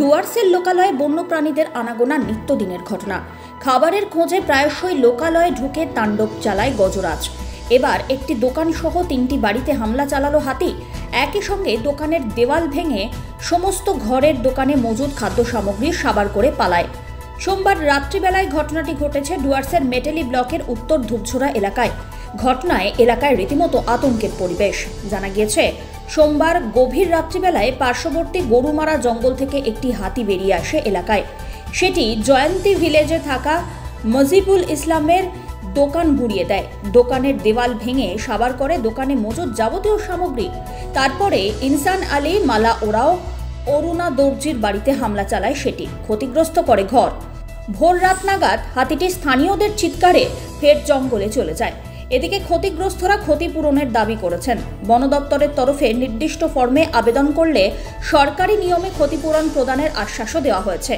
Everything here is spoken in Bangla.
ডুয়ার্সের লোকালয়ে বন্যপ্রাণীদের আনাগোনা নিত্যদিনের ঘটনা। খাবারের খোঁজে প্রায়শই লোকালয়ে ঢুকে তাণ্ডব চালায় গজরাজ। এবার একটি দোকান সহ 3টি বাড়িতে হামলা চালালো হাতি। একই সঙ্গে দোকানের দেওয়াল ভেঙে সমস্ত ঘরের দোকানে মজুদ খাদ্য সামগ্রী সাবার করে পালায়। সোমবার রাত্রিবেলায় ঘটনাটি ঘটেছে ডুয়ার্সের মেটেলি ব্লকের উত্তর ধূপঝোড়া এলাকায়। ঘটনায় এলাকায় রীতিমতো আতঙ্কের পরিবেশ। জানা গিয়েছে, সোমবার গভীর রাত্রিবেলায় পার্শ্ববর্তী গরুমারা জঙ্গল থেকে একটি হাতি বেরিয়ে আসে এলাকায়। সেটি জয়ন্তী ভিলেজে থাকা মজিবুল ইসলামের দোকান গুঁড়িয়ে দেয়। দোকানের দেওয়াল ভেঙে সাবার করে দোকানে মজুদ যাবতীয় সামগ্রী। তারপরে ইনসান আলী মালা ওরাও অরুণা দর্জির বাড়িতে হামলা চালায় সেটি। ক্ষতিগ্রস্ত করে ঘর। ভোর রাত নাগাদ হাতিটি স্থানীয়দের চিৎকারে ফের জঙ্গলে চলে যায়। এদিকে ক্ষতিগ্রস্তরা ক্ষতিপূরণের দাবি করেছেন। বন দপ্তরের তরফে নির্দিষ্ট ফর্মে আবেদন করলে সরকারি নিয়মে ক্ষতিপূরণ প্রদানের আশ্বাসও দেওয়া হয়েছে।